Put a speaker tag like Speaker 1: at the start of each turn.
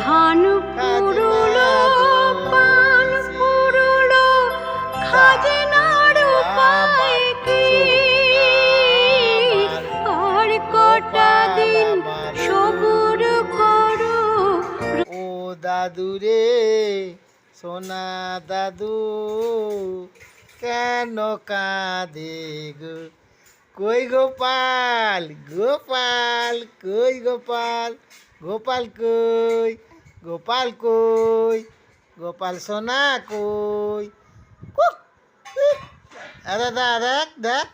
Speaker 1: ধান পুরুলো পান পুরুলো খাজনার উপায় কি আর কটা দিন সবুর করো
Speaker 2: ও দাদু রে সোনা দাদু কেন কাঁদে গো কই গোপাল গোপাল কই গোপাল গোপাল কই গোপাল কই গোপাল সোনা কই দাদা দেখ দেখ